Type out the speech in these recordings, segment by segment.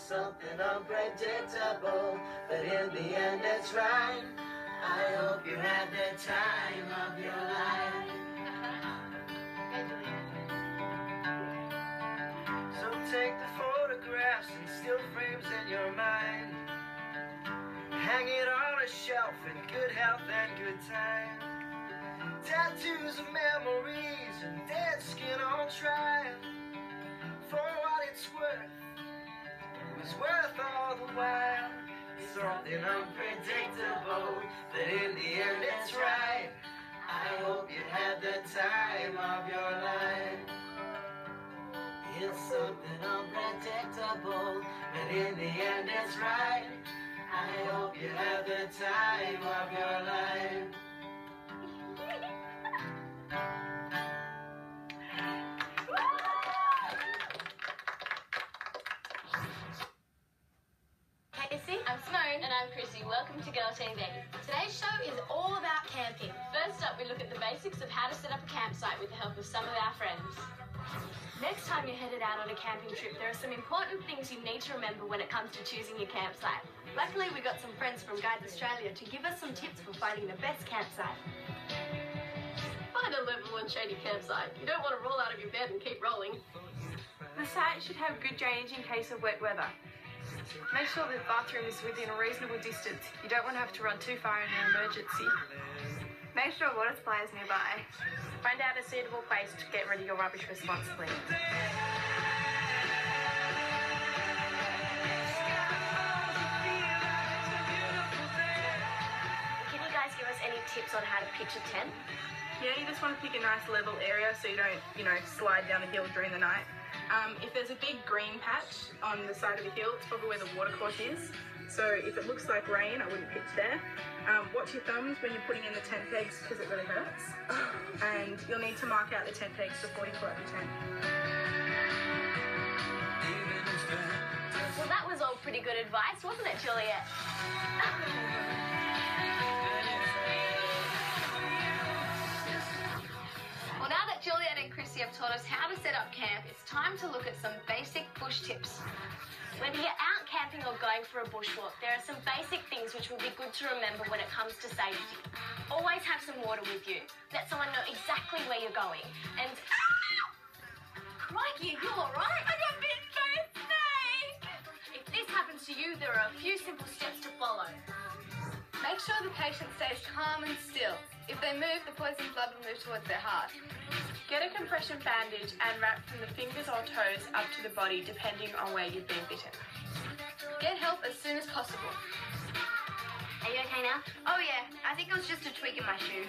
something unpredictable, but in the end it's right. I hope you had the time of your life. So take the photographs and still frames in your mind. Hang it on a shelf in good health and good time. Tattoos of memories and dead skin on trial. For what it's worth, it was worth all the while. Something unpredictable, but in the end it's right. I hope you had the time of your life. It's something unpredictable, but in the end it's right. I hope you had the time of your life. I'm Simone. And I'm Chrissy. Welcome to Girl TV. Today's show is all about camping. First up, we look at the basics of how to set up a campsite with the help of some of our friends. Next time you're headed out on a camping trip, there are some important things you need to remember when it comes to choosing your campsite. Luckily, we got some friends from Guides Australia to give us some tips for finding the best campsite. Find a level and shady campsite. You don't want to roll out of your bed and keep rolling. The site should have good drainage in case of wet weather. Make sure the bathroom is within a reasonable distance. You don't want to have to run too far in an emergency. Make sure a water supply is nearby. Find out a suitable place to get rid of your rubbish responsibly. Can you guys give us any tips on how to pitch a tent? Yeah, you just want to pick a nice level area so you don't, slide down the hill during the night. If there's a big green patch on the side of the hill, it's probably where the watercourse is. So if it looks like rain, I wouldn't pitch there. Watch your thumbs when you're putting in the tent pegs because it really hurts. And you'll need to mark out the tent pegs before you put up your tent. Well, that was all pretty good advice, wasn't it, Juliet? Well, now that Juliet and Chrissy have taught us how to set up camp, it's time to look at some basic bush tips. Whether you're out camping or going for a bushwalk, there are some basic things which will be good to remember when it comes to safety. Always have some water with you. Let someone know exactly where you're going. And... Crikey, are you alright? I got bit by a snake! If this happens to you, there are a few simple steps to follow. Make sure the patient stays calm and still. If they move, the poison blood will move towards their heart. Get a compression bandage and wrap from the fingers or toes up to the body depending on where you've been bitten. Get help as soon as possible. Are you okay now? Oh yeah, I think it was just a tweak in my shoe.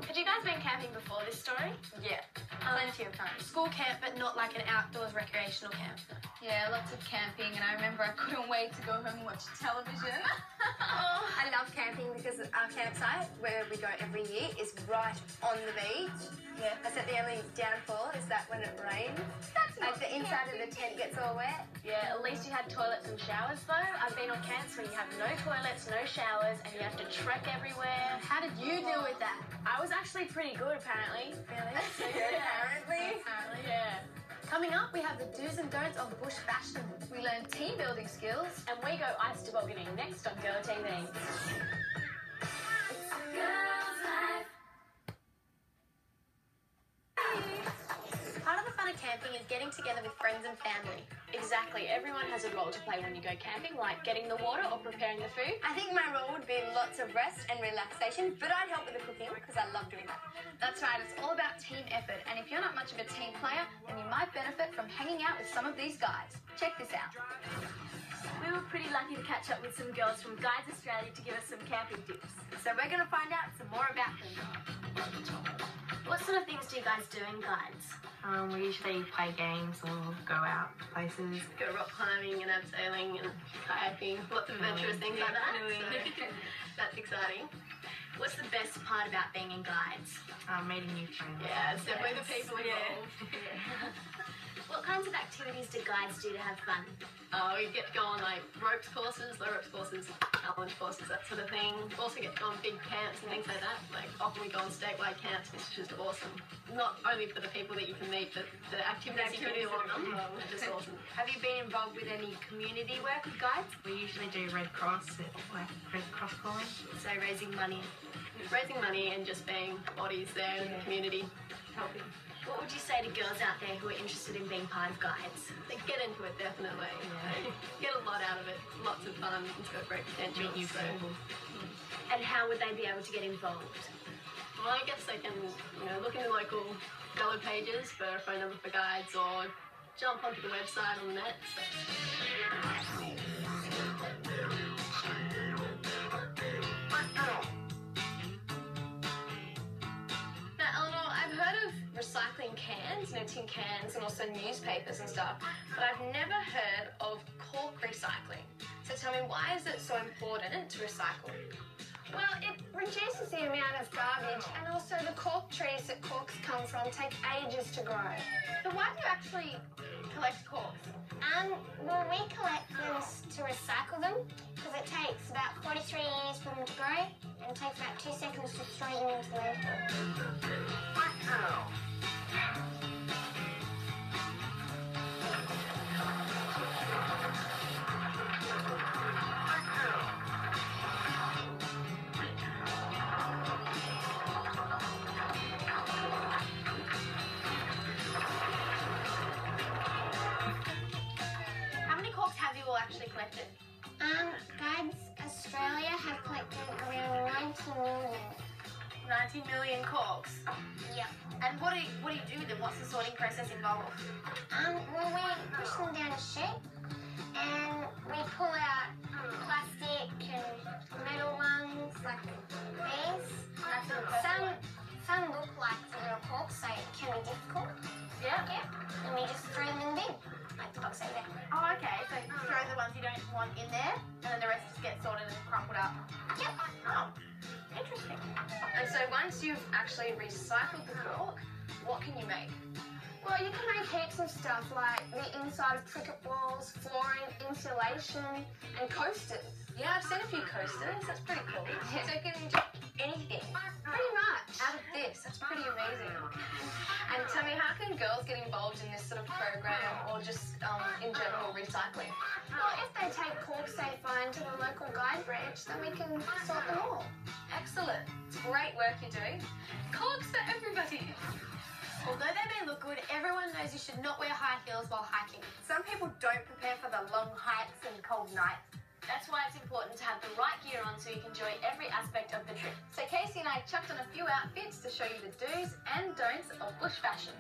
Had you guys been camping before this story? Yeah, Plenty of times. school camp, but not like an outdoors recreational camp. Yeah, lots of camping, and I remember I couldn't wait to go home and watch television. I love camping because our campsite, where we go every year, is right on the beach. Yeah. I said the only downfall is that when it rains, like the inside of the tent gets all wet. Yeah, at least you had toilets and showers though. I've been on camps where you have no toilets, no showers, and you have to trek everywhere. How did you deal with that? I was actually pretty good apparently. Really? Apparently. Yeah. Coming up, we have the do's and don'ts of bush fashion. We learn team building skills. And we go ice tobogganing next on Girl TV. Part of the fun of camping is getting together with friends and family. Exactly. Everyone has a role to play when you go camping, like getting the water or preparing the food. I think my role would be lots of rest and relaxation, but I'd help with the cooking because I love doing that. That's right, it's all about team effort, and if you're not much of a team player, then you might benefit from hanging out with some of these guys. Check this out. We were pretty lucky to catch up with some girls from Guides Australia to give us some camping tips. So we're going to find out some more about them. What sort of things do you guys do in Guides? We usually play games or go out places. Go rock climbing and abseiling and kayaking, lots of adventurous things like that. So that's exciting. What's the best part about being in Guides? Meeting new friends. Yeah, it's definitely the people involved. What kinds of activities do guides do to have fun? We get to go on like ropes courses, low ropes courses, challenge courses, that sort of thing. We also get to go on big camps and things like that. Like often we go on statewide camps, which is just awesome. Not only for the people that you can meet, but the activities you can do on them are just awesome. Have you been involved with any community work with guides? We usually do Red Cross, like Red Cross calling. So raising money. Raising money and just being bodies there in the community, helping. What would you say to girls out there who are interested in being part of guides? They get into it, definitely. Yeah. Get a lot out of it. Lots of fun. It's got great potential. Meet new people. And how would they be able to get involved? Well, I guess they can, look in the local yellow pages for a phone number for guides or jump onto the website on the net. Now, Eleanor, I've heard of recycling cans, tin cans, and also newspapers and stuff, but I've never heard of cork recycling. So tell me, why is it so important to recycle? Well, it reduces the amount of garbage, and also the cork trees that corks come from take ages to grow. But why do you actually collect corks? Well, we collect them to recycle them because it takes about 43 years for them to grow, and it takes about 2 seconds to throw them into the landfill. How many corks have you all actually collected? Guides Australia have collected around 90 million. 90 million corks. Yep. And what do you do with them? What's the sorting process involved? Well, we push them down a chute, and we pull out plastic and metal ones like these. Some look like the real corks, so it can be difficult. Yeah. Yeah. And we just throw them in the bin, like the box over there. Oh, okay. So you throw the ones you don't want in there, and then the rest just get sorted and crumpled up. Yep. Oh, interesting. And so once you've actually recycled the cork, what can you make? Well, you can make heaps of stuff like the inside of cricket balls, flooring, insulation, and coasters. Yeah, I've seen a few coasters. That's pretty cool. Yeah. So you can do anything Pretty much. out of this. That's pretty amazing. And tell me, how can girls get involved in this sort of program or just in general recycling? Well, if they take corks they find to the local guide branch, then we can sort them all. Excellent. It's great work you're doing. Corks for everybody. Although they may look good, everyone knows you should not wear high heels while hiking. Some people don't prepare for the long hikes and cold nights. That's why it's important to have the right gear on so you can enjoy every aspect of the trip. So Casey and I chucked on a few outfits to show you the do's and don'ts of bush fashion.